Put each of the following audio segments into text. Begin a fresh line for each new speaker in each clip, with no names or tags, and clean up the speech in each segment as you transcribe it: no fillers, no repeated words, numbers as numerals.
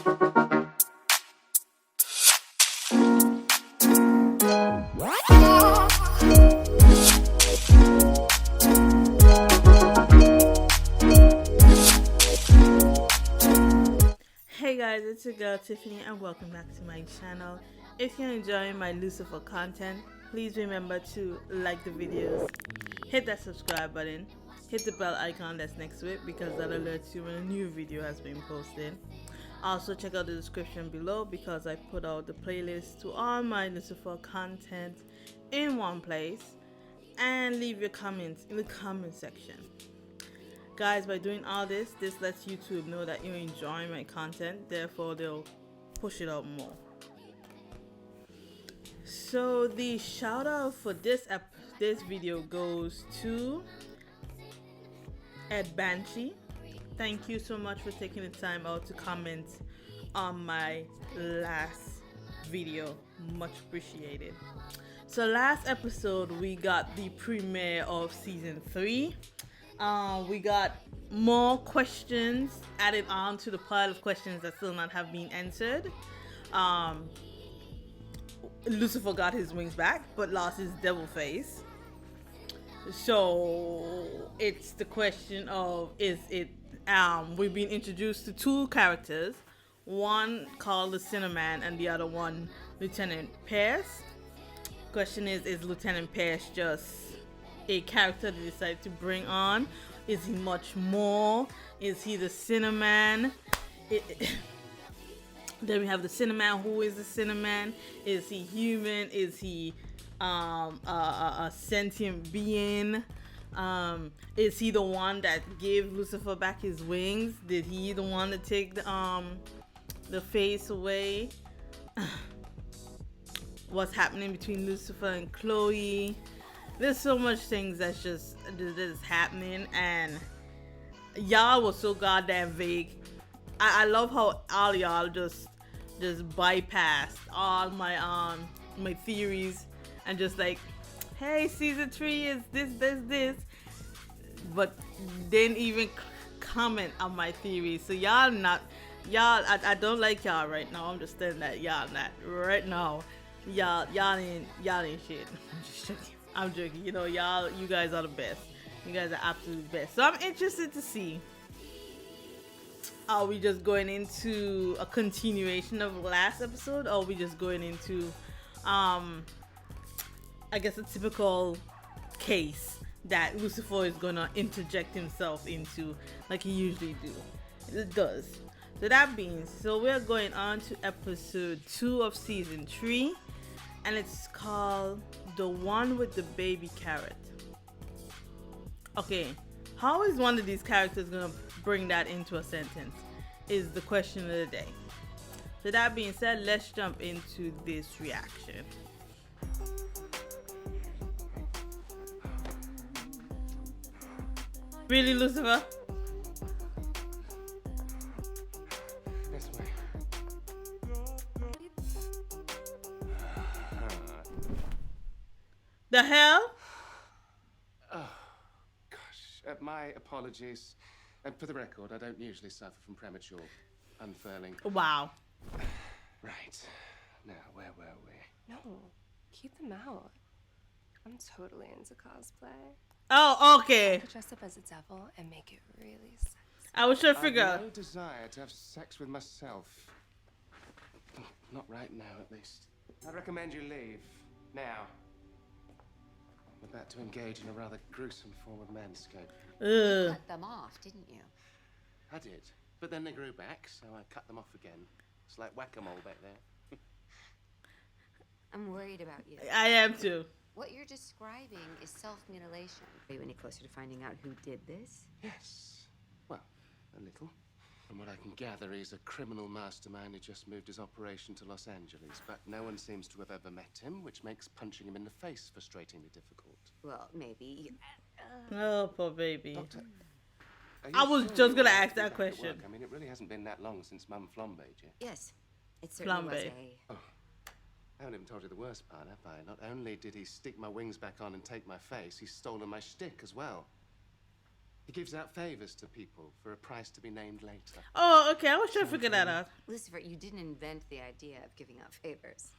Hey guys, it's your girl Tiffany and welcome back to my channel. If you're enjoying my Lucifer content, please remember to like the videos, hit that subscribe button, hit the bell icon that's next to it because that alerts you when a new video has been posted. Also check out the description below because I put out the playlist to all my Lucifer content in one place, and leave your comments in the comment section. Guys, by doing all this lets YouTube know that you're enjoying my content, therefore they'll push it out more. So the shout out for this video goes to Ed Banshee. Thank you so much for taking the time out to comment on my last video. Much appreciated. So last episode we got the premiere of season 3. We got more questions added on to the pile of questions that still not have been answered. Lucifer got his wings back but lost his devil face. So it's the question of, we've been introduced to two characters, one called the Sinnerman and the other one Lieutenant Pierce. Question is Lieutenant Pierce just a character they decided to bring on? Is he much more? Is he the Sinnerman? Then we have the Sinnerman. Who is the Sinnerman? Is he human? Is he a sentient being? Is he the one that gave Lucifer back his wings? Did he the one to take the face away? What's happening between Lucifer and Chloe? There's so much things that is happening, and y'all was so goddamn vague. I love how all y'all just bypassed all my my theories and just like, hey, season 3 is this, but didn't even comment on my theories. So y'all, I don't like y'all right now. I'm just saying that y'all not right now. Y'all ain't shit. I'm just joking. I'm joking. You know, you guys are the best. You guys are absolute best. So I'm interested to see, are we just going into a continuation of last episode, or are we just going into I guess a typical case that Lucifer is gonna interject himself into like he usually does. So that means, so we're going on to episode 2 of season 3, and it's called The One with the Baby Carrot. Okay, how is one of these characters gonna bring that into a sentence is the question of the day. So that being said, let's jump into this reaction. Really, Lucifer?
This way.
The hell?
Oh, gosh. My apologies. And for the record, I don't usually suffer from premature unfurling.
Wow.
Right. Now, where were we?
No, keep them out. I'm totally into cosplay.
Oh, okay.
I'll dress up as a devil and make it really sexy.
I was trying to
I
figure
have
out.
no desire to have sex with myself. Not right now, at least. I recommend you leave. Now. I'm about to engage in a rather gruesome form of manscaping.
Ugh.
Cut them off, didn't you?
I did. But then they grew back, so I cut them off again. It's like whack-a-mole back there.
I'm worried about you.
I am too.
What you're describing is self-mutilation. Are you any closer to finding out who did this?
Yes. Well, a little. From what I can gather, he's a criminal mastermind who just moved his operation to Los Angeles. But no one seems to have ever met him, which makes punching him in the face frustratingly difficult.
Well, maybe.
Oh, poor baby.
Doctor, are you
I was
sure
just
you
gonna
want to
ask
be
that
back at
question.
work? I mean, it really hasn't been that long since Mum flambéed you.
Yes, it certainly was
Flambe.
a...
I haven't even told you the worst part, have I? Not only did he stick my wings back on and take my face, he's stolen my shtick as well. He gives out favors to people for a price to be named later.
Oh, okay. I was trying to figure that out.
Lucifer, you didn't invent the idea of giving out favors.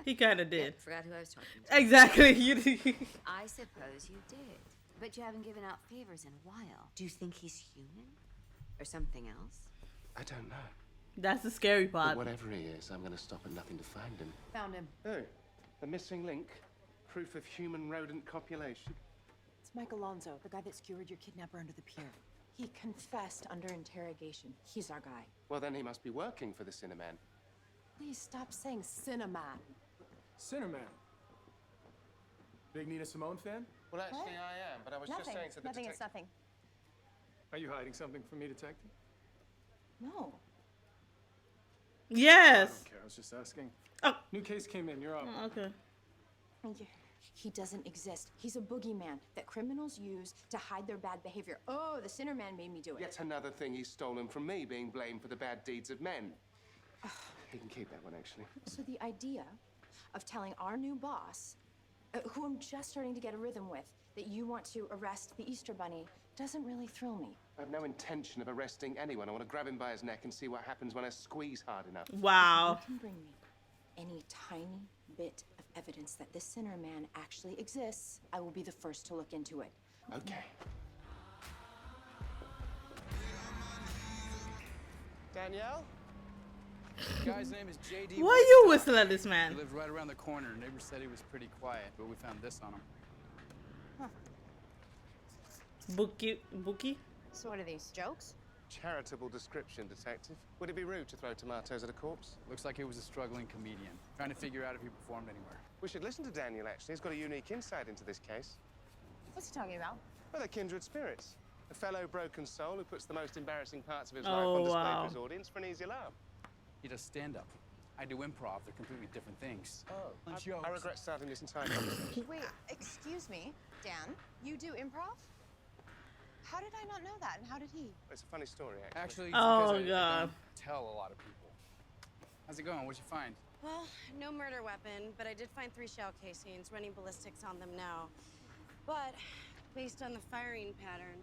He kind of
Yeah,
did.
forgot who I was talking to.
Exactly. You.
I suppose you did. But you haven't given out favors in a while. Do you think he's human? Or something else?
I don't know.
That's the scary
But
part.
whatever he is, I'm going to stop at nothing to find him.
Found him.
Oh, the missing link? Proof of human rodent copulation?
It's Mike Alonso, the guy that skewered your kidnapper under the pier. He confessed under interrogation. He's our guy.
Well, then he must be working for the Sinnerman.
Please stop saying Sinnerman.
Sinnerman. Big Nina Simone fan?
Well, actually, I am, but I was just saying to the
Nothing is nothing.
Are you hiding something from me, detective?
No.
I
Yes.
don't care. I was just asking.
Oh.
New case came in. You're up.
Okay.
He doesn't exist. He's a boogeyman that criminals use to hide their bad behavior. Oh, the Sinnerman made me do it.
Yet another thing he's stolen from me, being blamed for the bad deeds of men. He can keep that one, actually.
So the idea of telling our new boss, who I'm just starting to get a rhythm with, that you want to arrest the Easter Bunny doesn't really thrill me.
I have no intention of arresting anyone. I want to grab him by his neck and see what happens when I squeeze hard enough.
Wow.
You can bring me any tiny bit of evidence that this Sinnerman actually exists, I will be the first to look into it.
Okay.
Danielle? The guy's name is J.D.
Why are you whistling at this
He
man?
lived right around the corner. Neighbors said he was pretty quiet, but we found this on him.
Bookie?
So what are these, jokes?
Charitable description, detective. Would it be rude to throw tomatoes at a corpse?
Looks like he was a struggling comedian, trying to figure out if he performed anywhere.
We should listen to Daniel, actually. He's got a unique insight into this case.
What's he talking about?
Well, they're kindred spirits. A fellow broken soul who puts the most embarrassing parts of his
Oh,
life on display
wow.
for his audience for an easy laugh.
He does stand-up. I do improv. They're completely different things.
Oh,
Jokes.
I regret starting this entire conversation.
Wait, excuse me, Dan, you do improv? How did I not know that, and how did he?
It's a funny story, actually.
Actually, it's
Oh,
because I
God.
don't tell a lot of people. How's it going? What'd you find?
Well, no murder weapon, but I did find 3 shell casings, running ballistics on them now. But, based on the firing pattern,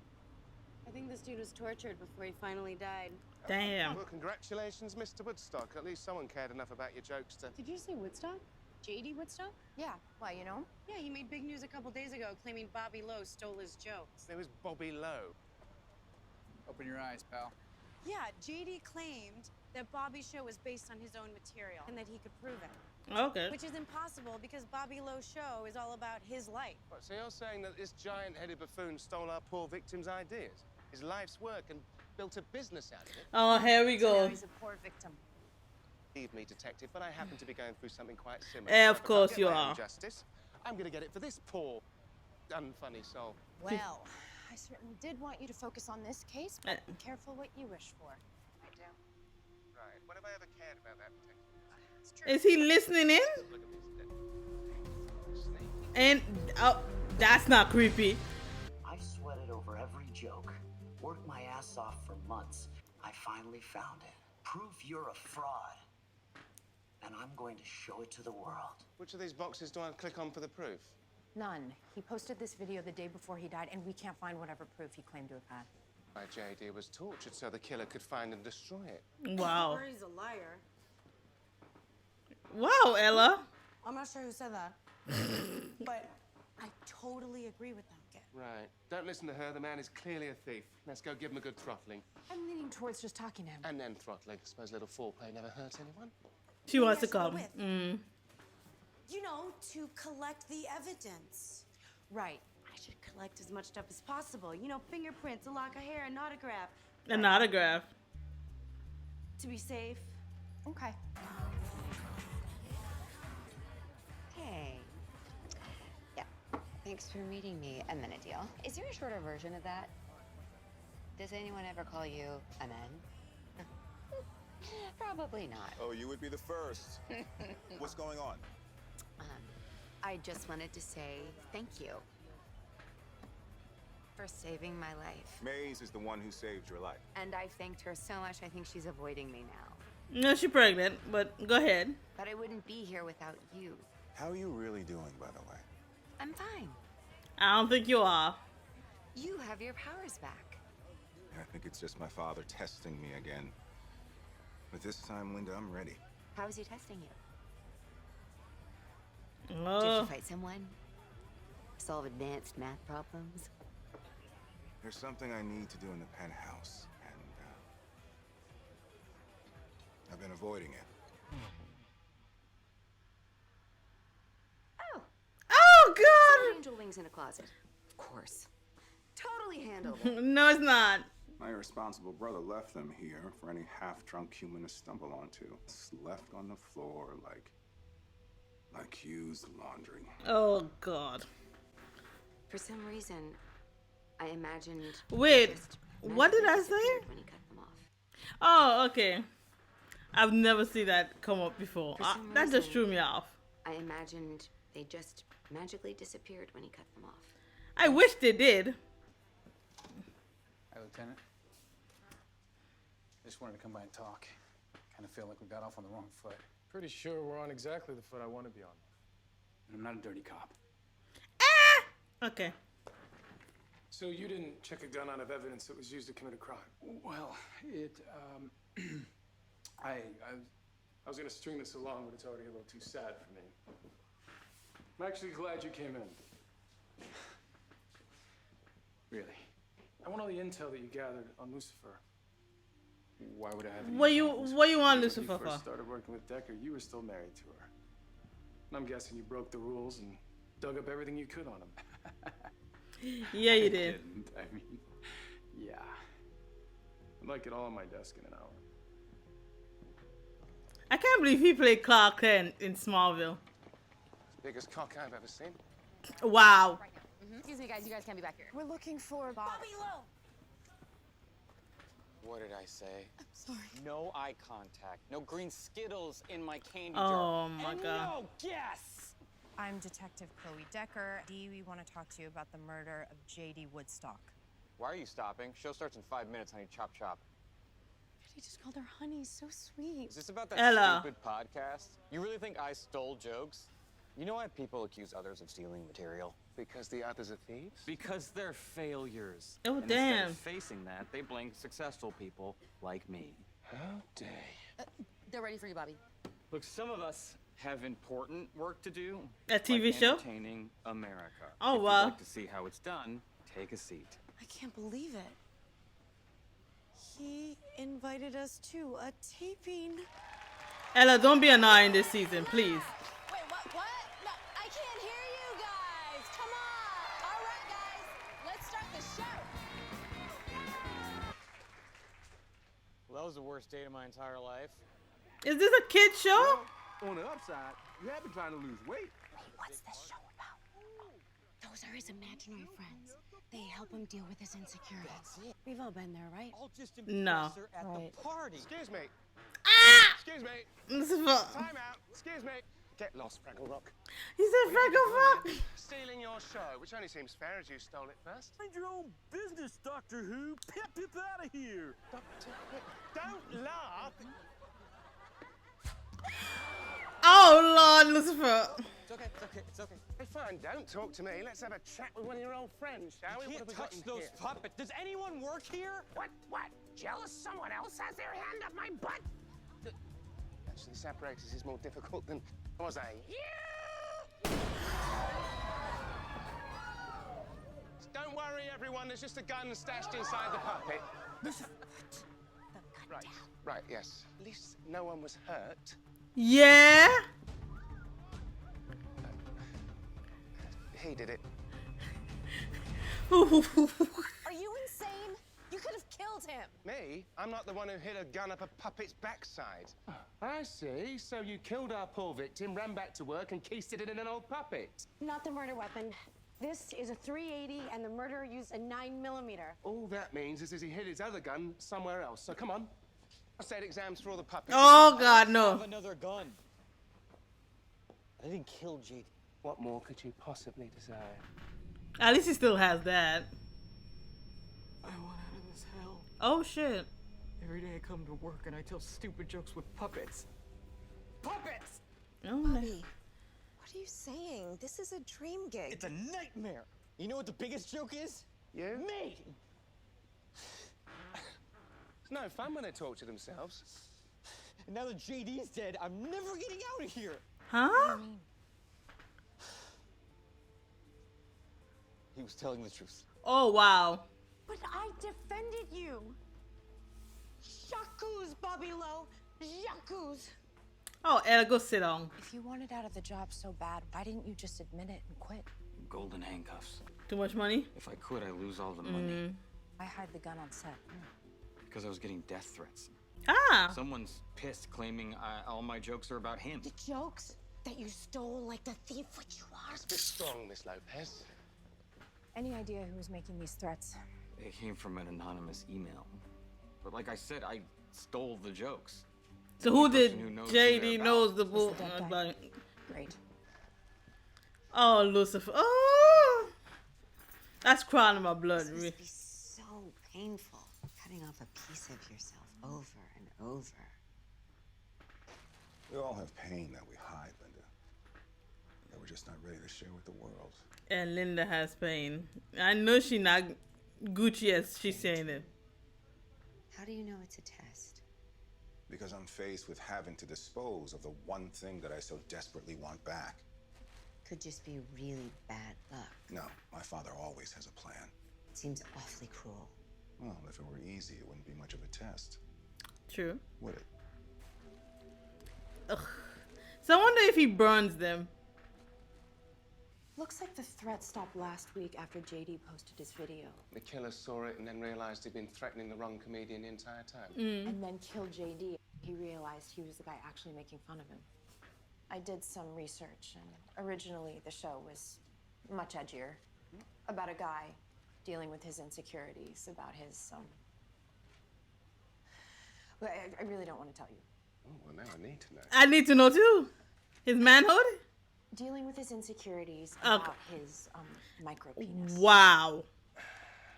I think this dude was tortured before he finally died.
Damn.
Well, congratulations, Mr. Woodstock. At least someone cared enough about your jokes to...
Did you say Woodstock? J.D. Woodstock?
Yeah, why, you know?
Yeah, he made big news a couple days ago claiming Bobby Lowe stole his jokes.
It was Bobby Lowe.
Open your eyes, pal.
Yeah, J.D. claimed that Bobby's show was based on his own material and that he could prove it.
Okay.
Which is impossible because Bobby Lowe's show is all about his life.
What, so you're saying that this giant-headed buffoon stole our poor victim's ideas? His life's work and built a business out of it?
Oh, here we
So now
go.
he's a poor victim.
Believe me, detective, but I happen to be going through something quite similar.
Eh, of
If I can't
course
get
you
my own
are.
Justice, I'm going to get it for this poor, unfunny soul.
Well, I certainly did want you to focus on this case, but be careful what you wish for. I do.
Right. When have I ever cared about that, detective?
It's true.
Is he listening in?
Look at this snake.
And oh, that's not creepy.
I sweated over every joke, worked my ass off for months. I finally found it. Proof you're a fraud. And I'm going to show it to the world.
Which of these boxes do I click on for the proof?
None. He posted this video the day before he died, and we can't find whatever proof he claimed to have had.
My JD was tortured so the killer could find and destroy it.
Wow.
Or he's a liar.
Wow, Ella.
I'm not sure who said that. But I totally agree with that kid.
Right. Don't listen to her. The man is clearly a thief. Let's go give him a good throttling.
I'm leaning towards just talking to him.
And then throttling. I suppose a little foreplay never hurt anyone.
She wants to
Yes, I'm
come.
with. You know, to collect the evidence.
Right.
I should collect as much stuff as possible. You know, fingerprints, a lock of hair, an autograph.
An autograph.
To be safe.
Okay.
Hey. Yeah. Thanks for meeting me, Amenadiel. Is there a shorter version of that? Does anyone ever call you Amen? Probably not.
Oh, you would be the first. What's going on?
I just wanted to say thank you for saving my life.
Maze is the one who saved your life.
And I thanked her so much, I think she's avoiding me now.
No, she's pregnant, but go ahead.
But I wouldn't be here without you.
How are you really doing, by the way?
I'm fine.
I don't think you are.
You have your powers back.
I think it's just my father testing me again. But this time, Linda, I'm ready.
How is he testing you? Did
Oh.
you fight someone? Solve advanced math problems?
There's something I need to do in the penthouse, and I've been avoiding it.
Oh.
Oh God!
Angel wings in a closet. Of course. Totally handleable.
No, it's not.
My irresponsible brother left them here for any half-drunk human to stumble onto. It's left on the floor like used laundry.
Oh God.
For some reason, I imagined.
Wait,
just
what did I
magically
say?
disappeared when he cut them off.
Oh, okay. I've never seen that come up before.
For some
That just
reason,
threw me off.
I imagined they just magically disappeared when he cut them off.
I wish they did.
Hi, Lieutenant. Just wanted to come by and talk. Kind of feel like we got off on the wrong foot.
Pretty sure we're on exactly the foot I want to be on.
And I'm not a dirty cop.
Okay.
So you didn't check a gun out of evidence that was used to commit a crime?
Well, it, I
I was gonna string this along, but it's already a little too sad for me. I'm actually glad you came in.
really.
I want all the intel that you gathered on Lucifer.
Why would I have any
What you
problems?
want
When
Lucifer
you
for?
first started working with Decker, you were still married to her. And I'm guessing you broke the rules and dug up everything you could on him.
Yeah, you
I
did.
didn't. I mean, yeah.
I'd like it all on my desk in an hour.
I can't believe he played Clark Kent in Smallville.
Biggest cock I've ever seen.
Wow.
Right now. Excuse me, guys. You guys can't be back here. We're looking for Bobby Lowe.
What did I say?
I'm sorry.
No eye contact. No green Skittles in my candy
Oh
jar.
my
and
God.
no guess!
I'm Detective Chloe Decker. We want to talk to you about the murder of J.D. Woodstock.
Why are you stopping? Show starts in 5 minutes, honey. Chop chop.
He just called her honey. So sweet.
Is this about that
Ella.
stupid podcast? You really think I stole jokes? You know why people accuse others of stealing material?
Because the others are thieves?
Because they're failures.
Oh,
and instead
damn.
of facing that, they blame successful people like me.
How dare you?
They're ready for you, Bobby.
Look, some of us have important work to do.
A TV
like
show?
Entertaining America.
Oh,
if
wow.
you'd like to see how it's done, take a seat.
I can't believe it. He invited us to a taping.
Ella, don't be annoying this season, please.
Wait, what? No, I can't hear you guys. Come on. All right, guys. Let's start the show.
Well, that was the worst day of my entire life.
Is this a kid show?
On the upside, you have been trying to lose weight.
What's this show about?
Those are his imaginary friends. They help him deal with his insecurities. We've all been there, right?
I'll just
No.
her at
Right.
the party.
Excuse me.
Ah!
Excuse me.
Lucifer.
Time out. Excuse me. Get lost, Fraggle Rock.
He said Franco Rock.
Stealing your show, which only seems fair as you stole it first.
Mind your own business, Doctor Who. Pip out of here.
Don't laugh.
Oh Lord, Lucifer.
It's okay, it's okay, it's okay.
Hey, fine, don't talk to me. Let's have a chat with one of your old friends, shall we?
You
What
can't
have we
touch
got in
those
here?
puppets. Does anyone work here?
What? Jealous someone else has their hand up my butt? Actually, this apparatus is more difficult than was I? Yeah! Don't worry, everyone. There's just a gun stashed inside the puppet. Right, yes. At least no one was hurt.
Yeah.
He did it.
Are you insane? You could have killed him.
Me? I'm not the one who hid a gun up a puppet's backside. I see. So you killed our poor victim, ran back to work, and cased it in an old puppet.
Not the murder weapon. This is a 380, and the murderer used a 9mm.
All that means is he hid his other gun somewhere else. So come on. I said exams for all the puppies.
Oh God, no.
Have another gun. I didn't kill JD.
What more could you possibly desire?
At least he still has that.
I want out of this hell.
Oh shit.
Every day I come to work and I tell stupid jokes with puppets. Puppets!
Oh man.
What are you saying? This is a dream gig.
It's a nightmare. You know what the biggest joke is?
You?
Me!
It's no fun when they torture themselves.
And now that JD's dead, I'm never getting out of here.
Huh?
He was telling the truth.
Oh, wow.
But I defended you. J'accuse, Bobby Lowe. J'accuse.
Oh, Ella, go sit down.
If you wanted out of the job so bad, why didn't you just admit it and quit?
Golden handcuffs.
Too much money?
If I quit, I lose all the money.
I hide the gun on set.
Because I was getting death threats.
Ah.
Someone's pissed, claiming all my jokes are about him.
The jokes that you stole like the thief which you are.
It's a bit strong, Miss Lopez.
Any idea who was making these threats?
It came from an anonymous email. But like I said, I stole the jokes.
So who did
Who knows
JD knows the book?
Great.
Oh, Lucifer. Oh, that's crying in my blood.
This must be so painful, cutting off a piece of yourself over and over.
We all have pain that we hide, Linda. That we're just not ready to share with the world.
And Linda has pain. I know she not Gucci as she's saying it.
How do you know it's a test?
Because I'm faced with having to dispose of the one thing that I so desperately want back.
Could just be really bad luck.
No, my father always has a plan.
It seems awfully cruel.
Well, if it were easy, it wouldn't be much of a test.
True.
Would it?
Ugh. So I wonder if he burns them.
Looks like the threat stopped last week after JD posted his video.
The killer saw it and then realized he'd been threatening the wrong comedian the entire time.
And then killed JD. He realized he was the guy actually making fun of him. I did some research, and originally the show was much edgier. About a guy dealing with his insecurities, about his, Well, I really don't want to tell you.
Oh, well, now I need to know.
I need to know too. His manhood?
Dealing with his insecurities
Okay.
about his, micro penis.
Wow.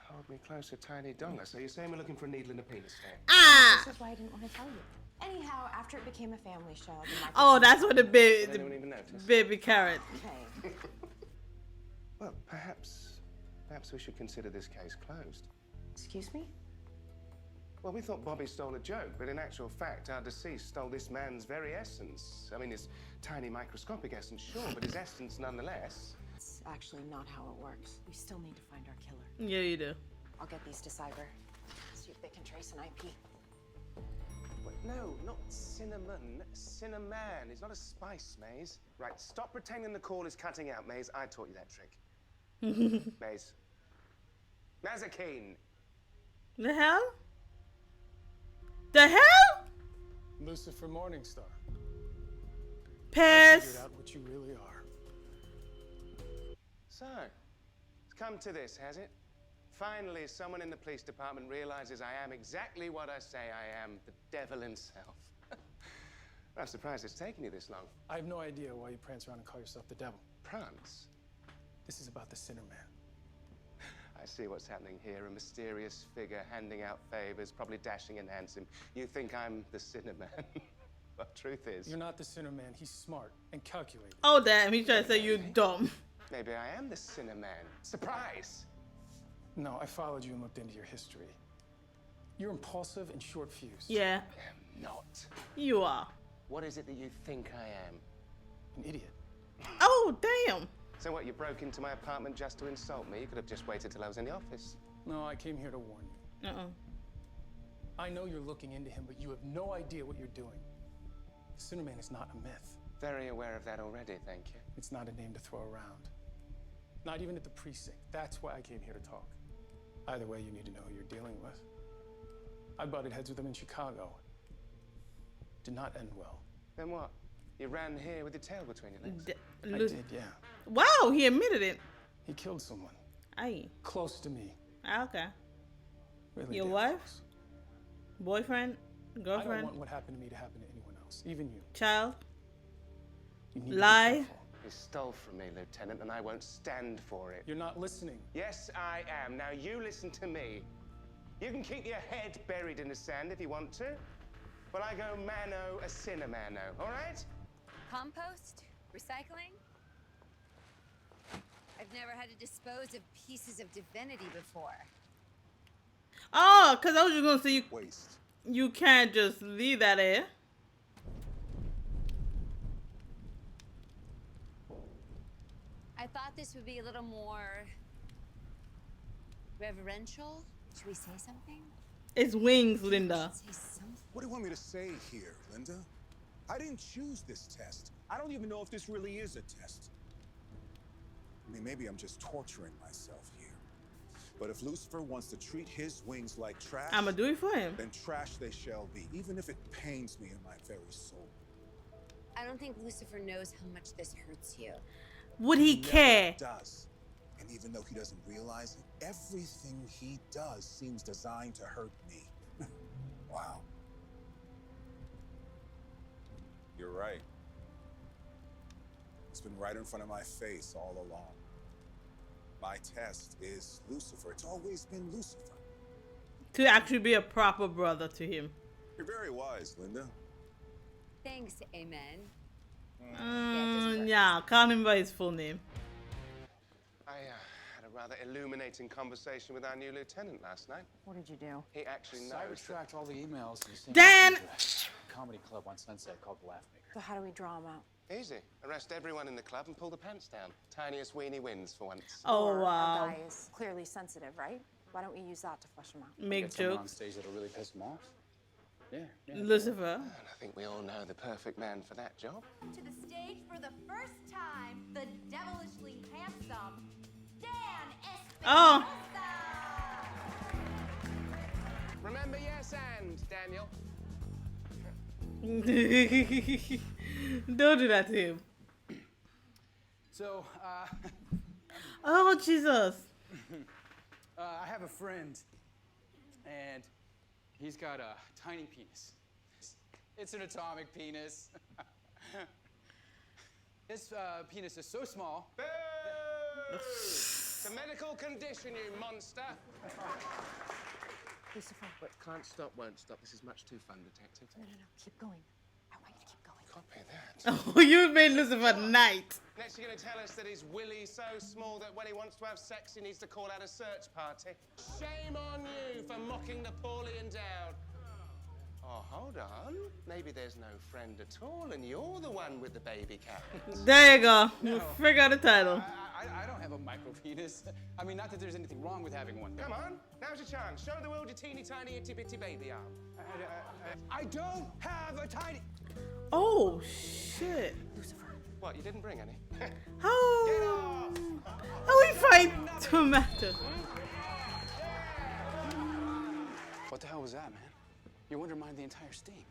Hold me closer, tiny donga. So you're saying we're looking for a needle in a penis there?
Ah.
This is why I didn't want to tell you. Anyhow, after it became a family show, the micro
Oh, that's what the
Did
baby,
anyone even notice?
baby carrot.
Okay.
Well, perhaps we should consider this case closed.
Excuse me?
Well, we thought Bobby stole a joke, but in actual fact, our deceased stole this man's very essence. I mean, his tiny microscopic essence, sure, but his essence nonetheless.
It's actually not how it works. We still need to find our killer.
Yeah, you do.
I'll get these to Cyber. See if they can trace an IP.
But no, not Sinnerman. Sinnerman. He's not a spice, Maze. Right, stop pretending the call is cutting out, Maze. I taught you that trick. Maze. Mazakine.
The hell? The hell?
Lucifer Morningstar. I
Pass.
figured out what you really are.
So, it's come to this, has it? Finally, someone in the police department realizes I am exactly what I say I am, the devil himself. I'm surprised it's taken you this long.
I have no idea why you prance around and call yourself the devil.
Prance?
This is about the Sinnerman.
I see what's happening here. A mysterious figure handing out favors, probably dashing and handsome. You think I'm the Sinnerman? Well, truth is...
You're not the Sinnerman. He's smart and calculated.
Oh, damn. He's trying to say you dumb.
Maybe I am the Sinnerman. Surprise!
No, I followed you and looked into your history. You're impulsive and short-fused.
Yeah.
I am not.
You are.
What is it that you think I am?
An idiot.
Oh, damn.
So what, you broke into my apartment just to insult me? You could have just waited till I was in the office.
No, I came here to warn you. I know you're looking into him, but you have no idea what you're doing. The Sinnerman is not a myth.
Very aware of that already, thank you.
It's not a name to throw around. Not even at the precinct. That's why I came here to talk. Either way, you need to know who you're dealing with. I butted heads with him in Chicago. Did not end well.
Then what? You ran here with your tail between your legs?
I did, yeah.
Wow, he admitted it.
He killed someone.
Aye.
Close to me.
Okay.
Really
Your
damn
wife?
close.
Boyfriend?
I
Girlfriend?
don't want what happened to me to happen to anyone else, even you.
Child?
You need
Lie?
to be careful.
You stole from me, Lieutenant, and I won't stand for it.
You're not listening.
Yes, I am. Now you listen to me. You can keep your head buried in the sand if you want to, but I go mano a sinner-mano, all right?
Compost? Recycling? I've never had to dispose of pieces of divinity before.
Oh, because I was just going to say
Waste.
you can't just leave that there.
I thought this would be a little more reverential. Should we say something?
It's wings, Linda.
Say something.
What do you want me to say here, Linda? I didn't choose this test.
I don't even know if this really is a test.
I mean, maybe I'm just torturing myself here. But if Lucifer wants to treat his wings like trash,
I'ma do it for him.
Then trash they shall be, even if it pains me in my very soul.
I don't think Lucifer knows how much this hurts you.
Would he care?
Does. And even though he doesn't realize it, everything he does seems designed to hurt me. Wow. You're right. It's been right in front of my face all along. My test is Lucifer. It's always been Lucifer.
To actually be a proper brother to him.
You're very wise, Linda.
Thanks, Amen.
Yeah, call him by his full name.
I had a rather illuminating conversation with our new lieutenant last night.
What did you do?
He actually knows.
I retract all the emails.
Dan!
Comedy club on Sunset called the Laugh Maker.
So how do we draw him out?
Easy. Arrest everyone in the club and pull the pants down. Tiniest weenie wins for once.
Oh,
Or
wow.
a guy is clearly sensitive, right? Why don't we use that to flush him out?
Make
Get someone on
jokes.
stage that'll really piss him off. Yeah.
Lucifer.
And I think we all know the perfect man for that job.
To the stage for the first time, the devilishly handsome Dan Espinosa.
Oh.
Remember, yes, and Daniel.
Don't do that to him.
So,
Oh, Jesus.
I have a friend, and he's got a tiny penis. It's an atomic penis. His penis is so small.
Boo! It's a medical condition, you monster.
Lucifer.
But can't stop, won't stop. This is much too fun, detective.
No. Keep going. I want you to keep going.
Copy that.
Oh, you made Lucifer knight.
Next, you're going to tell us that his willy's so small that when he wants to have sex, he needs to call out a search party. Shame on you for mocking Napoleon down. Oh, hold on. Maybe there's no friend at all, and you're the one with the baby carrot.
There you go. You figure out the title.
I don't have a micro penis. I mean, not that there's anything wrong with having one.
Come on, now's your chance. Show the world your teeny tiny itty bitty baby arm.
I don't have a tiny...
Oh, shit.
Lucifer.
What, you didn't bring any?
How we find tomato?
What the hell was that, man? You undermined the entire sting.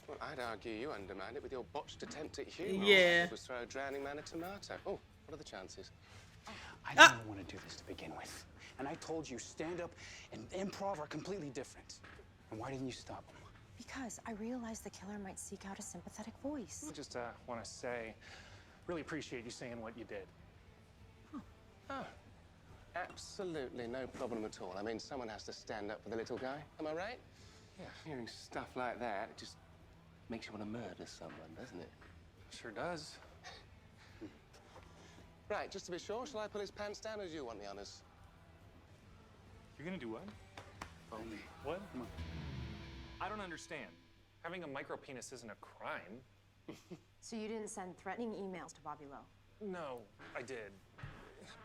Well, I'd argue you undermined it with your botched attempt at humor.
Yeah.
It was throw a drowning man a tomato. Oh, what are the chances?
I didn't want to do this to begin with. And I told you, stand up and improv are completely different. And why didn't you stop him?
Because I realized the killer might seek out a sympathetic voice.
I just want to say, really appreciate you saying what you did.
Oh, absolutely no problem at all. I mean, someone has to stand up for the little guy. Am I right? Yeah, hearing stuff like that, it just makes you want to murder someone, doesn't it?
Sure does.
Right, just to be sure, shall I pull his pants down or do you want the honors?
You're gonna do what?
Only.
What? I don't understand. Having a micro penis isn't a crime.
So you didn't send threatening emails to Bobby Lowe?
No, I did.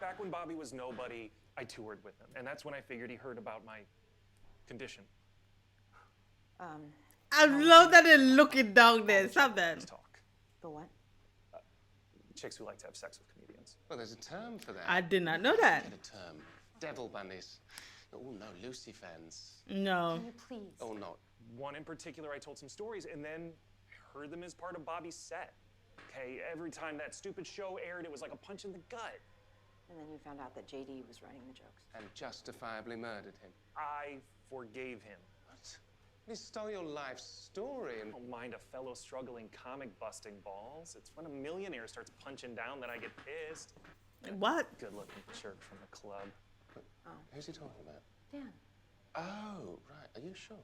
Back when Bobby was nobody, I toured with him. And that's when I figured he heard about my condition.
I love that they're looking down there. Stop that.
Talk.
The what?
Chicks who like to have sex with comedians.
Well, there's a term for that.
I did not know that.
Get a term. Devil bunnies. Oh, no, Lucy fans.
No.
Can you please?
Oh, not.
One in particular, I told some stories, and then I heard them as part of Bobby's set. Okay, every time that stupid show aired, it was like a punch in the gut.
And then you found out that JD was writing the jokes.
And justifiably murdered him.
I forgave him.
What? He stole your life story and...
I don't mind a fellow struggling comic busting balls. It's when a millionaire starts punching down that I get pissed.
What?
Good-looking jerk from the club.
Who's he talking about?
Dan.
Oh, right. Are you sure?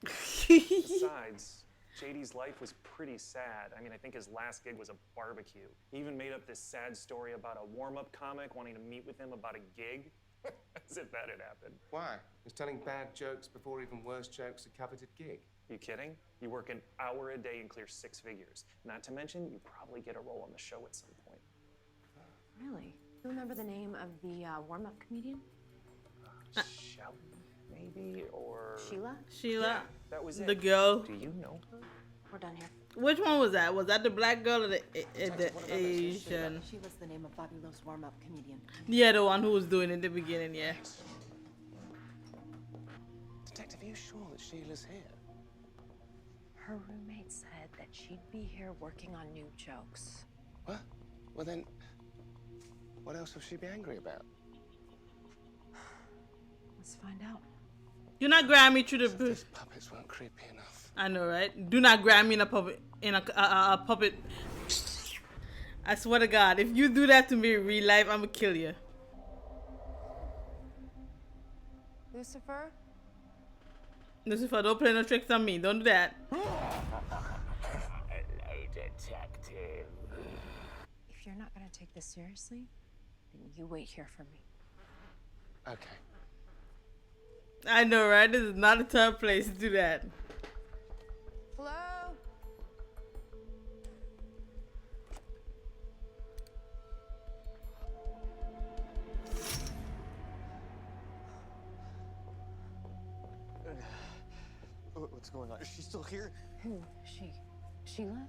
Besides, JD's life was pretty sad. I mean, I think his last gig was a barbecue. He even made up this sad story about a warm-up comic wanting to meet with him about a gig. As if that had happened.
Why? He's telling bad jokes before even worse jokes a coveted gig.
You kidding? You work an hour a day and clear 6 figures. Not to mention, you probably get a role on the show at some point.
Really? You remember the name of the warm-up comedian?
Sheila, maybe? Or...
Sheila?
Sheila.
Yeah, that was it.
The girl.
Do you know her?
We're done here.
Which one was that? Was that the black girl or the Asian?
She was the name of Bobby Lowe's warm-up comedian.
Yeah, the one who was doing it in the beginning, yeah.
Detective, are you sure that Sheila's here?
Her roommate said that she'd be here working on new jokes.
What? Well then, what else will she be angry about?
Let's find out.
Do not grab me through the bush.
These puppets weren't creepy enough.
I know, right? Do not grab me in a puppet. A puppet. I swear to God, if you do that to me in real life, I'm gonna kill you.
Lucifer?
Lucifer, don't play no tricks on me. Don't do that.
Hello, detective.
If you're not gonna take this seriously, then you wait here for me.
Okay.
I know, right? This is not a tough place to do that.
Hello?
What's going on? Is she still here?
Who? She? Sheila?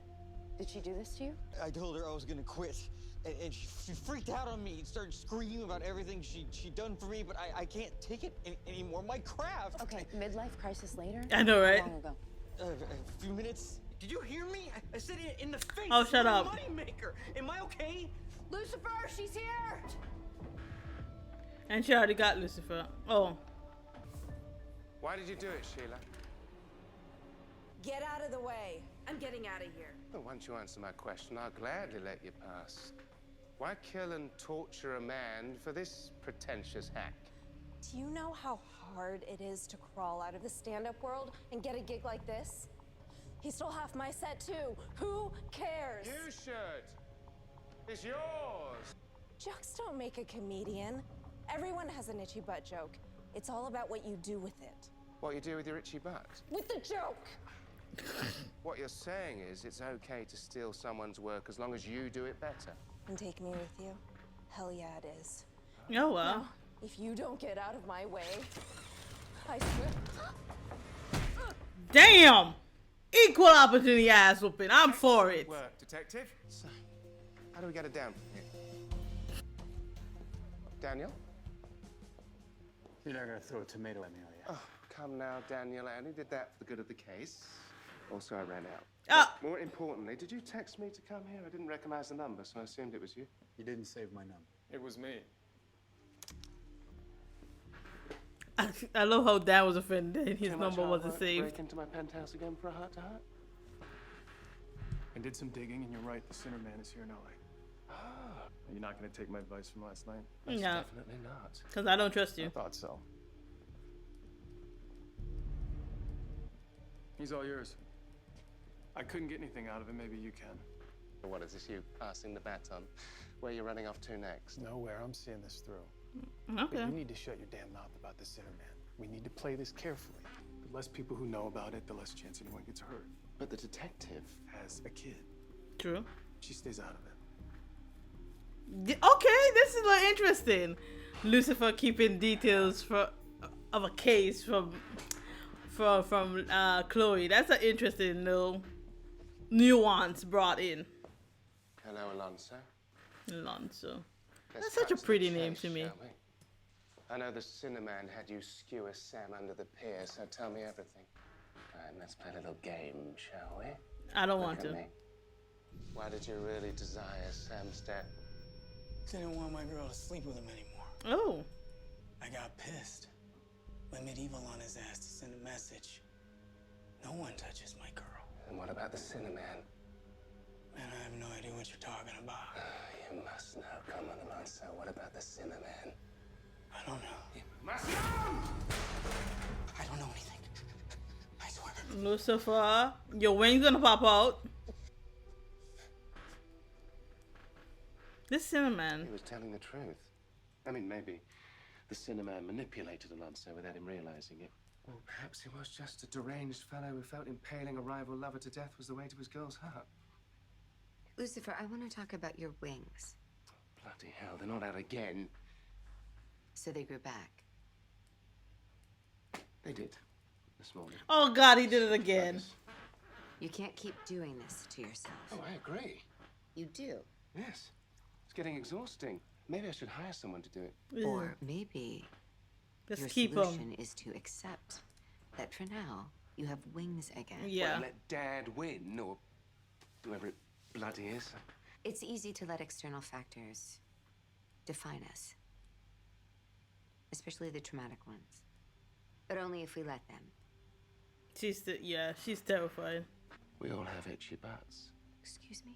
Did she do this to you?
I told her I was gonna quit, and she freaked out on me and started screaming about everything she'd done for me, but I can't take it anymore. My craft!
Okay, midlife crisis later?
I know, right?
How long ago?
A few minutes. Did you hear me? I said it in the face.
Oh, shut up.
Money maker. Am I okay?
Lucifer, she's here!
And she already got Lucifer. Oh.
Why did you do it, Sheila?
Get out of the way. I'm getting out of here.
Well, once you answer my question, I'll gladly let you pass. Why kill and torture a man for this pretentious hack?
Do you know how hard it is to crawl out of the stand-up world and get a gig like this? He stole half my set too. Who cares?
You should. It's yours.
Jokes don't make a comedian. Everyone has an itchy butt joke. It's all about what you do with it.
What you do with your itchy butt?
With the joke!
What you're saying is it's okay to steal someone's work as long as you do it better.
And take me with you? Hell yeah, it is.
Oh, well.
Now, if you don't get out of my way, I swear.
Damn! Equal opportunity ass whooping. I'm for it.
Work, detective. So, how do we get it down from here? Daniel?
You're not gonna throw a tomato at me, are you?
Oh, come now, Daniel. I only did that for the good of the case. Also, I ran out.
Oh.
More importantly, did you text me to come here? I didn't recognize the number, so I assumed it was you.
You didn't save my number. It was me.
I love how Dan was offended. His
Too much
number wasn't
artwork,
saved.
Break into my penthouse again for a heart-to-heart?
I did some digging, and you're right. The Sinnerman is here in LA.
Ah.
Are you not gonna take my advice from last night?
No.
Definitely not.
Because I don't trust you.
I thought so. He's all yours. I couldn't get anything out of him. Maybe you can.
What is this, you passing the baton? Where are you running off to next?
Nowhere. I'm seeing this through.
Okay.
But you need to shut your damn mouth about the Sinnerman. We need to play this carefully. The less people who know about it, the less chance anyone gets hurt.
But the detective
has a kid.
True.
She stays out of it.
Okay, this is like interesting. Lucifer keeping details of a case from Chloe. That's an interesting little nuance brought in.
Hello, Alonso.
Alonso.
Let's
That's such a
cut to
pretty
the
name
chase,
to me.
shall we? I know the Sinnerman had you skewer Sam under the pier, so tell me everything. All right, let's play a little game, shall we?
I don't
Look
want
at
to.
me. Why did you really desire Sam's death?
Didn't want my girl to sleep with him anymore.
Oh.
I got pissed. Went medieval on his ass to send a message. No one touches my girl.
And what about the Sinnerman?
Man, I have no idea what you're talking about.
You must know. Come on, Alonso. What about the Sinnerman?
I don't know.
You must know!
I don't know anything. I swear.
Lucifer, your wing's gonna pop out. This Sinnerman.
He was telling the truth. I mean, maybe the Sinnerman manipulated Alonso without him realizing it. Or perhaps he was just a deranged fellow who felt impaling a rival lover to death was the way to his girl's heart.
Lucifer, I want to talk about your wings.
Bloody hell, they're not out again.
So they grew back.
They did. This morning.
Oh God, he did it again.
You can't keep doing this to yourself.
Oh, I agree.
You do.
Yes. It's getting exhausting. Maybe I should hire someone to do it.
Or maybe
just
your
keep
solution is to accept that for now you have wings again.
Yeah.
Well, let Dad win, or whoever it bloody is.
It's easy to let external factors define us, especially the traumatic ones. But only if we let them.
She's terrified.
We all have itchy butts.
Excuse me?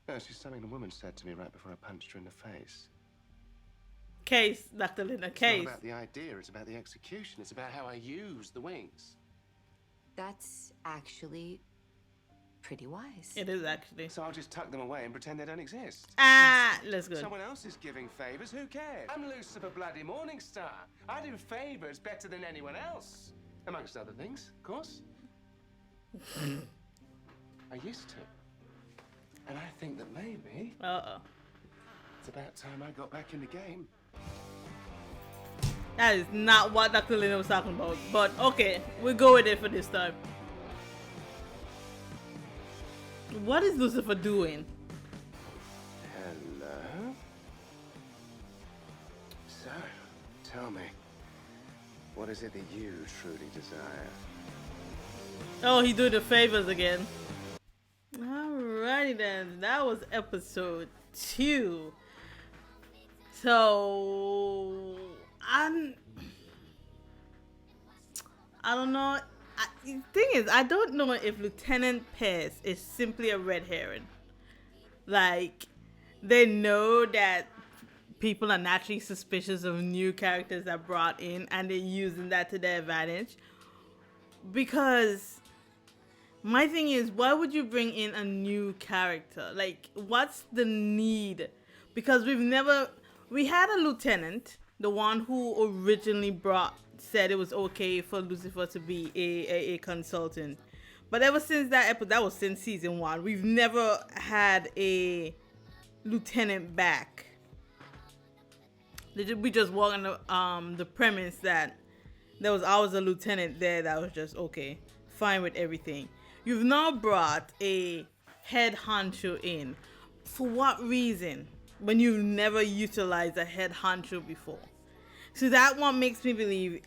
No, it's just something the woman said to me right before I punched her in the face.
Case, Dr. Linda, case.
It's not about the idea, it's about the execution. It's about how I use the wings.
That's actually pretty wise.
It is actually.
So I'll just tuck them away and pretend they don't exist.
Ah, let's go.
Someone else is giving favors, who cares? I'm Lucifer bloody Morningstar. I do favors better than anyone else. Amongst other things, of course. I used to. And I think that maybe... it's about time I got back in the game.
That is not what Dr. Linda was talking about. But okay, we'll go with it for this time. What is Lucifer doing?
Hello? So, tell me, what is it that you truly desire?
Oh, he doing the favors again. Alrighty then, that was episode 2. So, I don't know. The thing is, I don't know if Lieutenant Pez is simply a red herring. Like, they know that people are naturally suspicious of new characters that brought in, and they're using that to their advantage. Because my thing is, why would you bring in a new character? Like, what's the need? Because we had a lieutenant, the one who originally said it was okay for Lucifer to be a consultant. But ever since that episode, that was since season 1, we've never had a lieutenant back. We just walk on the premise that there was always a lieutenant there that was just okay, fine with everything. You've now brought a head honcho in. For what reason? When you've never utilized a head honcho before. So that one makes me believe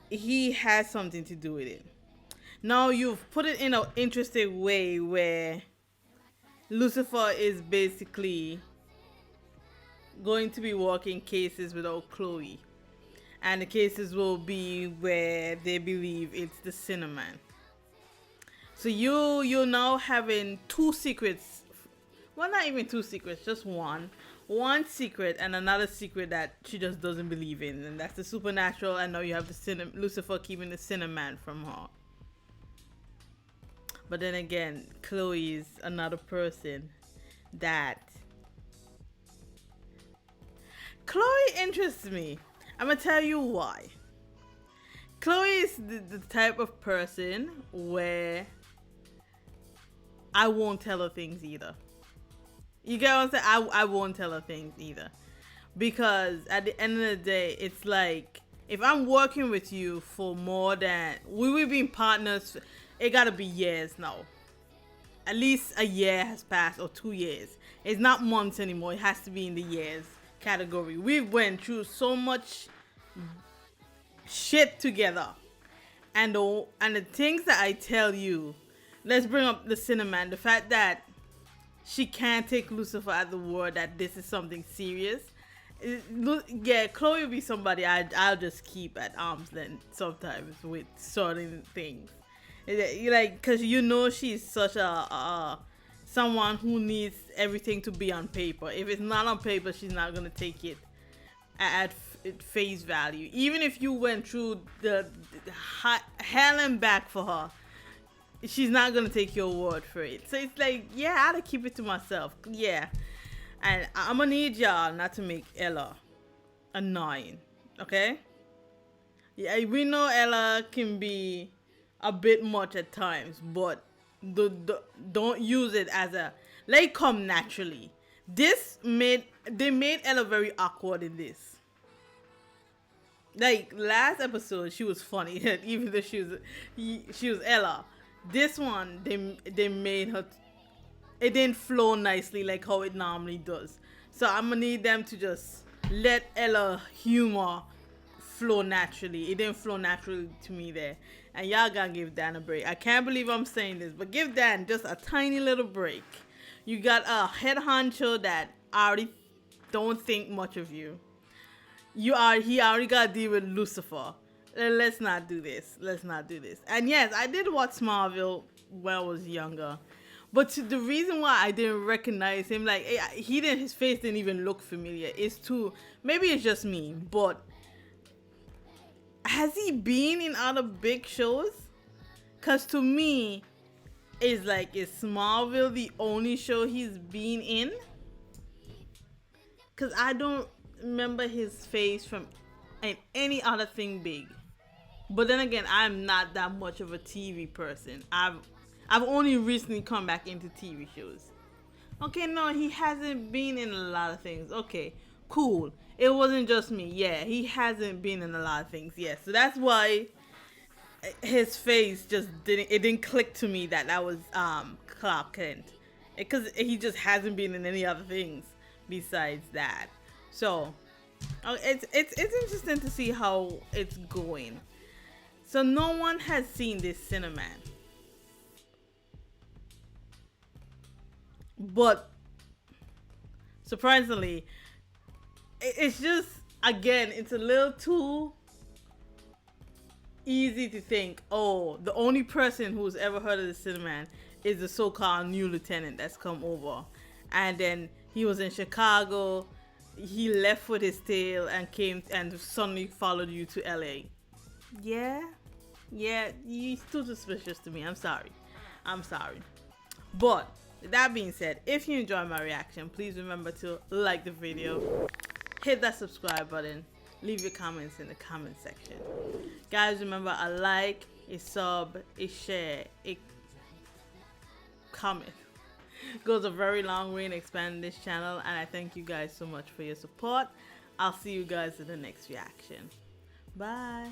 he has something to do with it. Now you've put it in an interesting way where Lucifer is basically going to be working cases without Chloe. And the cases will be where they believe it's the Sinnerman. So you're now having 2 secrets. Well, not even 2 secrets, just one. One secret and another secret that she just doesn't believe in. And that's the supernatural. And now you have the Lucifer keeping the Sinnerman from her. But then again, Chloe is another person that... Chloe interests me. I'm gonna tell you why. Chloe is the type of person where I won't tell her things either. You get what I'm saying? I won't tell her things either. Because at the end of the day, it's like, if I'm working with you for more than... We've been partners, it gotta be years now. At least a year has passed, or 2 years. It's not months anymore, it has to be in the years category. We went through so much shit together. And the things that I tell you, let's bring up the Sinnerman, the fact that she can't take Lucifer at the word that this is something serious. Yeah, Chloe will be somebody I'll just keep at arm's length sometimes with certain things. Like, cause you know she's such a someone who needs everything to be on paper. If it's not on paper, she's not gonna take it at face value. Even if you went through the hell and back for her, she's not gonna take your word for it. So it's like, yeah, I gotta keep it to myself. Yeah. And I'm gonna need y'all not to make Ella annoying. Okay? Yeah, we know Ella can be a bit much at times, but don't use it as a let it come naturally. They made Ella very awkward in this. Like last episode, she was funny, even though she was Ella. This one, they made her. It didn't flow nicely like how it normally does. So I'm gonna need them to just let Ella humor flow naturally. It didn't flow naturally to me there, and y'all gotta give Dan a break. I can't believe I'm saying this, but give Dan just a tiny little break. You got a head honcho that already don't think much of you. He already got to deal with Lucifer. Let's not do this. Let's not do this. And yes, I did watch Smallville when I was younger. But the reason why I didn't recognize him, like, his face didn't even look familiar. Maybe it's just me, but has he been in other big shows? Because to me, it's like, is Smallville the only show he's been in? Because I don't remember his face from any other thing big. But then again, I'm not that much of a TV person. I've only recently come back into TV shows. Okay, no, he hasn't been in a lot of things. Okay, cool. It wasn't just me. Yeah, he hasn't been in a lot of things. Yeah, so that's why his face just didn't click to me that was Clark Kent. Because he just hasn't been in any other things besides that. So it's interesting to see how it's going. So no one has seen this Sinnerman, but surprisingly, it's just, again, it's a little too easy to think, oh, the only person who's ever heard of the Sinnerman is the so-called new lieutenant that's come over, and then he was in Chicago. He left with his tail and came and suddenly followed you to LA. Yeah, you're too suspicious to me. I'm sorry. But that being said, if you enjoyed my reaction, please remember to like the video, hit that subscribe button, leave your comments in the comment section. Guys, remember, a like, a sub, a share, a comment goes a very long way in expanding this channel, and I thank you guys so much for your support. I'll see you guys in the next reaction. Bye.